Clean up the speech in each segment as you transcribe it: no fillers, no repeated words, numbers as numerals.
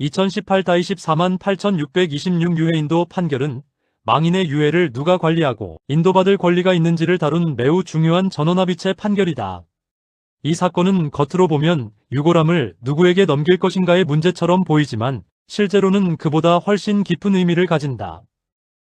2018-248626 유해인도 판결은 망인의 유해를 누가 관리하고 인도받을 권리가 있는지를 다룬 매우 중요한 전원합의체 판결이다. 이 사건은 겉으로 보면 유골함을 누구에게 넘길 것인가의 문제처럼 보이지만 실제로는 그보다 훨씬 깊은 의미를 가진다.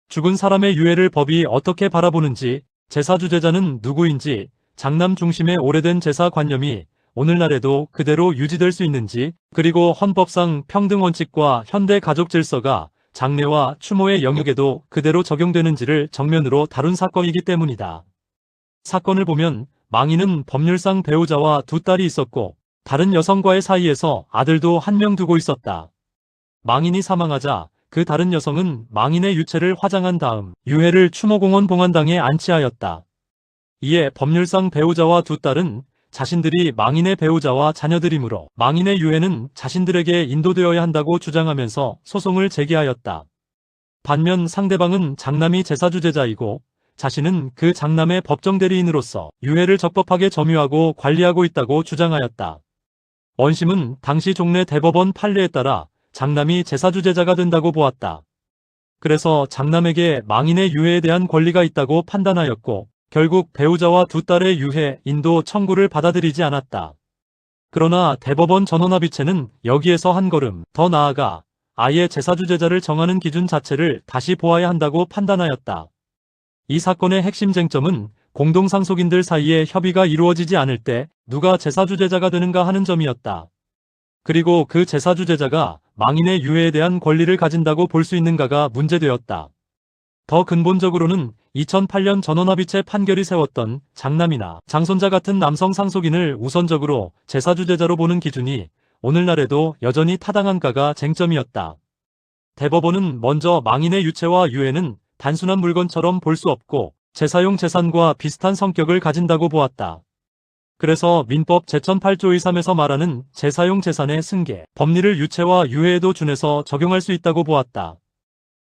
죽은 사람의 유해를 법이 어떻게 바라보는지, 제사 주재자는 누구인지, 장남 중심의 오래된 제사 관념이 오늘날에도 그대로 유지될 수 있는지, 그리고 헌법상 평등 원칙과 현대 가족 질서가 장례와 추모의 영역에도 그대로 적용되는지를 정면으로 다룬 사건이기 때문이다. 사건을 보면 망인은 법률상 배우자와 두 딸이 있었고 다른 여성과의 사이에서 아들도 한 명 두고 있었다. 망인이 사망하자 그 다른 여성은 망인의 유체를 화장한 다음 유해를 추모공원 봉안당에 안치하였다. 이에 법률상 배우자와 두 딸은 자신들이 망인의 배우자와 자녀들이므로 망인의 유해는 자신들에게 인도되어야 한다고 주장하면서 소송을 제기하였다. 반면 상대방은 장남이 제사주재자이고 자신은 그 장남의 법정 대리인으로서 유해를 적법하게 점유하고 관리하고 있다고 주장하였다. 원심은 당시 종래 대법원 판례에 따라 장남이 제사주재자가 된다고 보았다. 그래서 장남에게 망인의 유해에 대한 권리가 있다고 판단하였고 결국 배우자와 두 딸의 유해, 인도 청구를 받아들이지 않았다. 그러나 대법원 전원합의체는 여기에서 한 걸음 더 나아가 아예 제사주재자를 정하는 기준 자체를 다시 보아야 한다고 판단하였다. 이 사건의 핵심 쟁점은 공동상속인들 사이에 협의가 이루어지지 않을 때 누가 제사주재자가 되는가 하는 점이었다. 그리고 그 제사주재자가 망인의 유해에 대한 권리를 가진다고 볼 수 있는가가 문제되었다. 더 근본적으로는 2008년 전원합의체 판결이 세웠던 장남이나 장손자 같은 남성 상속인을 우선적으로 제사주재자로 보는 기준이 오늘날에도 여전히 타당한가가 쟁점이었다. 대법원은 먼저 망인의 유체와 유해는 단순한 물건처럼 볼 수 없고 제사용 재산과 비슷한 성격을 가진다고 보았다. 그래서 민법 제1008조 2.3에서 말하는 제사용 재산의 승계, 법리를 유체와 유해에도 준해서 적용할 수 있다고 보았다.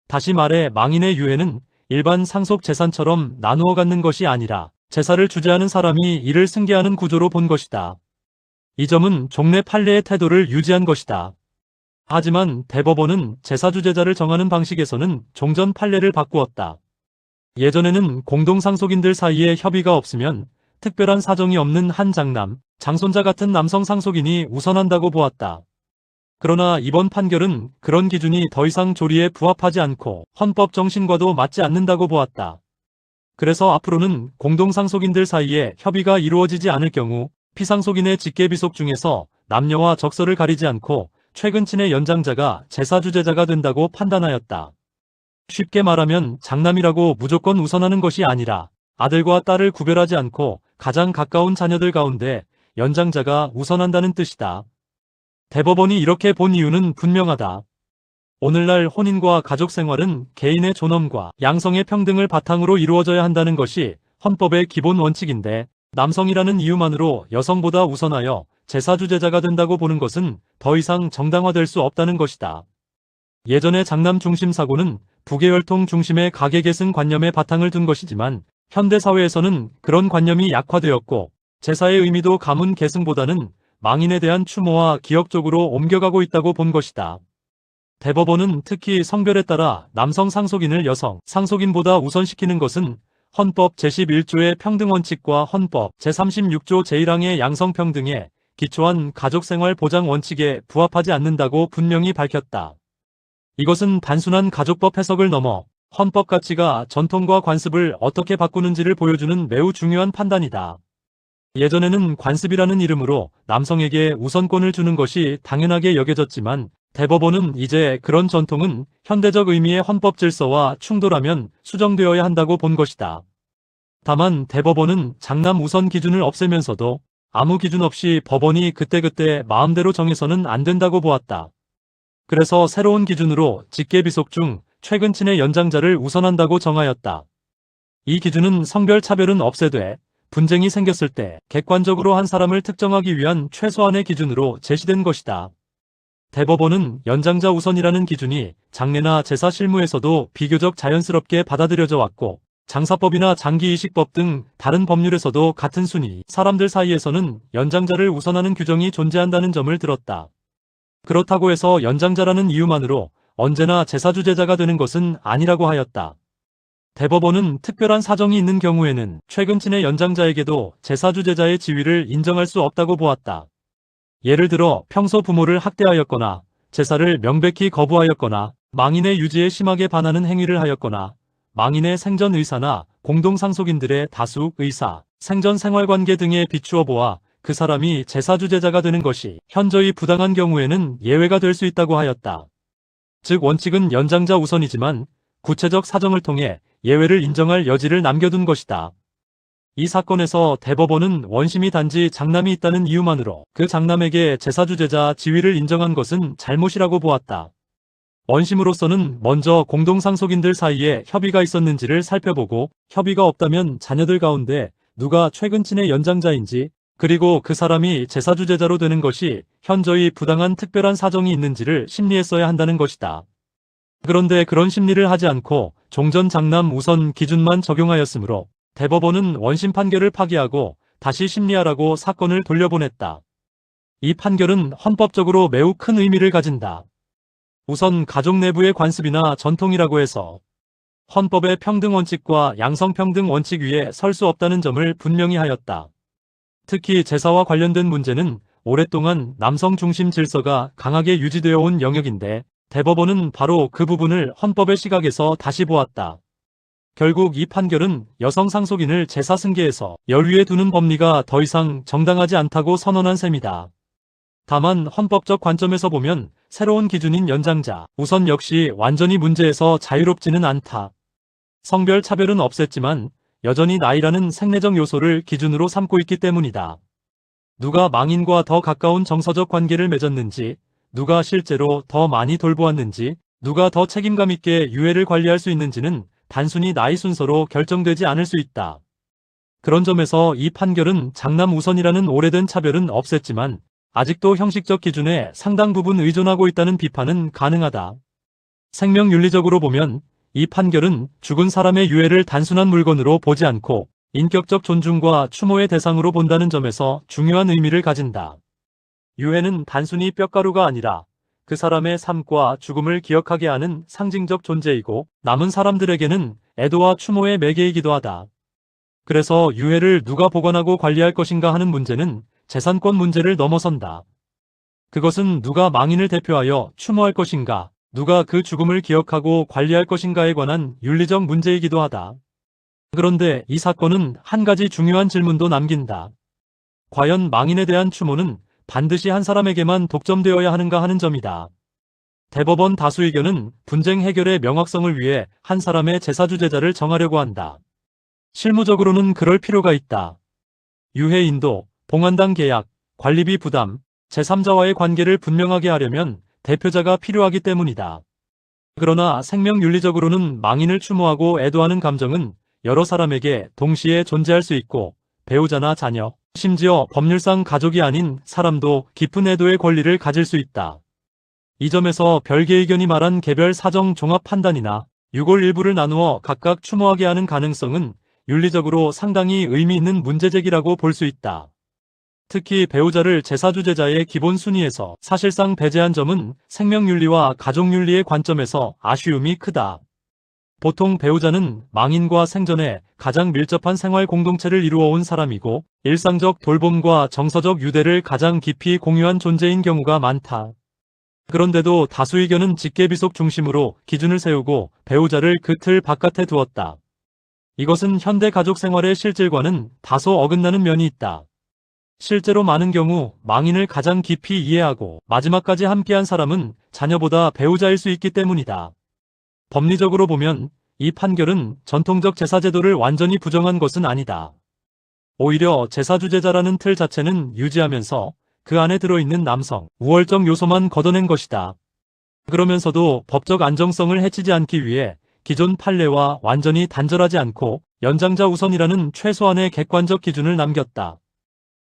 다시 말해 망인의 유해는 일반 상속 재산처럼 나누어 갖는 것이 아니라 제사를 주재하는 사람이 이를 승계하는 구조로 본 것이다. 이 점은 종래 판례의 태도를 유지한 것이다. 하지만 대법원은 제사주재자를 정하는 방식에서는 종전 판례를 바꾸었다. 예전에는 공동상속인들 사이에 협의가 없으면 특별한 사정이 없는 한 장남, 장손자 같은 남성 상속인이 우선한다고 보았다. 그러나 이번 판결은 그런 기준이 더 이상 조리에 부합하지 않고 헌법 정신과도 맞지 않는다고 보았다. 그래서 앞으로는 공동상속인들 사이에 협의가 이루어지지 않을 경우 피상속인의 직계비속 중에서 남녀와 적서를 가리지 않고 최근 친의 연장자가 제사주재자가 된다고 판단하였다. 쉽게 말하면 장남이라고 무조건 우선하는 것이 아니라 아들과 딸을 구별하지 않고 가장 가까운 자녀들 가운데 연장자가 우선한다는 뜻이다. 대법원이 이렇게 본 이유는 분명하다. 오늘날 혼인과 가족생활은 개인의 존엄과 양성의 평등을 바탕으로 이루어져야 한다는 것이 헌법의 기본 원칙인데 남성이라는 이유만으로 여성보다 우선하여 제사주재자가 된다고 보는 것은 더 이상 정당화될 수 없다는 것이다. 예전의 장남 중심 사고는 부계혈통 중심의 가계계승 관념에 바탕을 둔 것이지만 현대사회에서는 그런 관념이 약화되었고 제사의 의미도 가문 계승보다는 망인에 대한 추모와 기억 쪽으로 옮겨가고 있다고 본 것이다. 대법원은 특히 성별에 따라 남성 상속인을 여성 상속인보다 우선시키는 것은 헌법 제11조의 평등원칙과 헌법 제36조 제1항의 양성평등에 기초한 가족생활 보장 원칙에 부합하지 않는다고 분명히 밝혔다. 이것은 단순한 가족법 해석을 넘어 헌법 가치가 전통과 관습을 어떻게 바꾸는지를 보여주는 매우 중요한 판단이다. 예전에는 관습이라는 이름으로 남성에게 우선권을 주는 것이 당연하게 여겨졌지만 대법원은 이제 그런 전통은 현대적 의미의 헌법 질서와 충돌하면 수정되어야 한다고 본 것이다. 다만 대법원은 장남 우선 기준을 없애면서도 아무 기준 없이 법원이 그때그때 마음대로 정해서는 안 된다고 보았다. 그래서 새로운 기준으로 직계비속 중 최근 친의 연장자를 우선한다고 정하였다. 이 기준은 성별 차별은 없애되 분쟁이 생겼을 때 객관적으로 한 사람을 특정하기 위한 최소한의 기준으로 제시된 것이다. 대법원은 연장자 우선이라는 기준이 장례나 제사 실무에서도 비교적 자연스럽게 받아들여져 왔고 장사법이나 장기이식법 등 다른 법률에서도 같은 순위, 사람들 사이에서는 연장자를 우선하는 규정이 존재한다는 점을 들었다. 그렇다고 해서 연장자라는 이유만으로 언제나 제사주제자가 되는 것은 아니라고 하였다. 대법원은 특별한 사정이 있는 경우에는 최근 친의 연장자에게도 제사주제자의 지위를 인정할 수 없다고 보았다. 예를 들어 평소 부모를 학대하였거나 제사를 명백히 거부하였거나 망인의 유지에 심하게 반하는 행위를 하였거나 망인의 생전 의사나 공동상속인들의 다수 의사, 생전 생활관계 등에 비추어 보아 그 사람이 제사주제자가 되는 것이 현저히 부당한 경우에는 예외가 될 수 있다고 하였다. 즉 원칙은 연장자 우선이지만 구체적 사정을 통해 예외를 인정할 여지를 남겨둔 것이다. 이 사건에서 대법원은 원심이 단지 장남이 있다는 이유만으로 그 장남에게 제사주제자 지위를 인정한 것은 잘못이라고 보았다. 원심으로서는 먼저 공동상속인들 사이에 협의가 있었는지를 살펴보고 협의가 없다면 자녀들 가운데 누가 최근 친의 연장자인지 그리고 그 사람이 제사주제자로 되는 것이 현저히 부당한 특별한 사정이 있는지를 심리했어야 한다는 것이다. 그런데 그런 심리를 하지 않고 종전 장남 우선 기준만 적용하였으므로 대법원은 원심 판결을 파기하고 다시 심리하라고 사건을 돌려보냈다. 이 판결은 헌법적으로 매우 큰 의미를 가진다. 우선 가족 내부의 관습이나 전통이라고 해서 헌법의 평등원칙과 양성평등원칙 위에 설 수 없다는 점을 분명히 하였다. 특히 제사와 관련된 문제는 오랫동안 남성 중심 질서가 강하게 유지되어 온 영역인데 대법원은 바로 그 부분을 헌법의 시각에서 다시 보았다. 결국 이 판결은 여성 상속인을 제사 승계에서 열위에 두는 법리가 더 이상 정당하지 않다고 선언한 셈이다. 다만 헌법적 관점에서 보면 새로운 기준인 연장자 우선 역시 완전히 문제에서 자유롭지는 않다. 성별 차별은 없앴지만 여전히 나이라는 생리적 요소를 기준으로 삼고 있기 때문이다. 누가 망인과 더 가까운 정서적 관계를 맺었는지, 누가 실제로 더 많이 돌보았는지, 누가 더 책임감 있게 유해를 관리할 수 있는지는 단순히 나이 순서로 결정되지 않을 수 있다. 그런 점에서 이 판결은 장남 우선이라는 오래된 차별은 없앴지만 아직도 형식적 기준에 상당 부분 의존하고 있다는 비판은 가능하다. 생명윤리적으로 보면 이 판결은 죽은 사람의 유해를 단순한 물건으로 보지 않고 인격적 존중과 추모의 대상으로 본다는 점에서 중요한 의미를 가진다. 유해는 단순히 뼈가루가 아니라 그 사람의 삶과 죽음을 기억하게 하는 상징적 존재이고 남은 사람들에게는 애도와 추모의 매개이기도 하다. 그래서 유해를 누가 보관하고 관리할 것인가 하는 문제는 재산권 문제를 넘어선다. 그것은 누가 망인을 대표하여 추모할 것인가, 누가 그 죽음을 기억하고 관리할 것인가에 관한 윤리적 문제이기도 하다. 그런데 이 사건은 한 가지 중요한 질문도 남긴다. 과연 망인에 대한 추모는 반드시 한 사람에게만 독점되어야 하는가 하는 점이다. 대법원 다수 의견은 분쟁 해결의 명확성을 위해 한 사람의 제사주제자를 정하려고 한다. 실무적으로는 그럴 필요가 있다. 유해 인도, 봉안당 계약, 관리비 부담, 제3자와의 관계를 분명하게 하려면 대표자가 필요하기 때문이다. 그러나 생명윤리적으로는 망인을 추모하고 애도하는 감정은 여러 사람에게 동시에 존재할 수 있고 배우자나 자녀, 심지어 법률상 가족이 아닌 사람도 깊은 애도의 권리를 가질 수 있다. 이 점에서 별개 의견이 말한 개별 사정 종합 판단이나 유골 일부를 나누어 각각 추모하게 하는 가능성은 윤리적으로 상당히 의미 있는 문제제기라고 볼 수 있다. 특히 배우자를 제사주제자의 기본 순위에서 사실상 배제한 점은 생명윤리와 가족윤리의 관점에서 아쉬움이 크다. 보통 배우자는 망인과 생전에 가장 밀접한 생활 공동체를 이루어온 사람이고 일상적 돌봄과 정서적 유대를 가장 깊이 공유한 존재인 경우가 많다. 그런데도 다수 의견은 직계비속 중심으로 기준을 세우고 배우자를 그 틀 바깥에 두었다. 이것은 현대 가족 생활의 실질과는 다소 어긋나는 면이 있다. 실제로 많은 경우 망인을 가장 깊이 이해하고 마지막까지 함께한 사람은 자녀보다 배우자일 수 있기 때문이다. 법리적으로 보면 이 판결은 전통적 제사제도를 완전히 부정한 것은 아니다. 오히려 제사주제자라는 틀 자체는 유지하면서 그 안에 들어있는 남성, 우월적 요소만 걷어낸 것이다. 그러면서도 법적 안정성을 해치지 않기 위해 기존 판례와 완전히 단절하지 않고 연장자 우선이라는 최소한의 객관적 기준을 남겼다.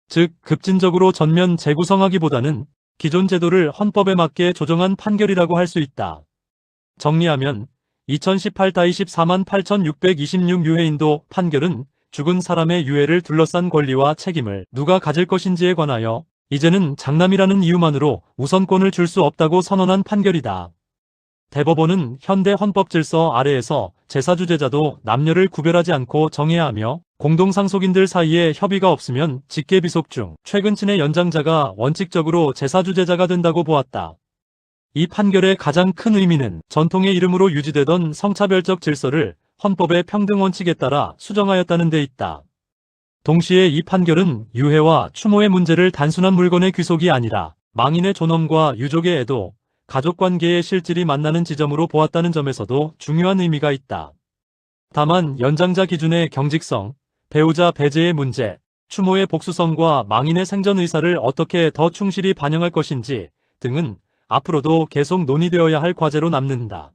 즉, 급진적으로 전면 재구성하기보다는 기존 제도를 헌법에 맞게 조정한 판결이라고 할 수 있다. 정리하면 2018-248626 유해인도 판결은 죽은 사람의 유해를 둘러싼 권리와 책임을 누가 가질 것인지에 관하여 이제는 장남이라는 이유만으로 우선권을 줄 수 없다고 선언한 판결이다. 대법원은 현대 헌법 질서 아래에서 제사주재자도 남녀를 구별하지 않고 정해야 하며 공동상속인들 사이에 협의가 없으면 직계비속 중 최근친의 연장자가 원칙적으로 제사주재자가 된다고 보았다. 이 판결의 가장 큰 의미는 전통의 이름으로 유지되던 성차별적 질서를 헌법의 평등원칙에 따라 수정하였다는 데 있다. 동시에 이 판결은 유해와 추모의 문제를 단순한 물건의 귀속이 아니라 망인의 존엄과 유족의 애도, 가족관계의 실질이 만나는 지점으로 보았다는 점에서도 중요한 의미가 있다. 다만 연장자 기준의 경직성, 배우자 배제의 문제, 추모의 복수성과 망인의 생전 의사를 어떻게 더 충실히 반영할 것인지 등은 앞으로도 계속 논의되어야 할 과제로 남는다.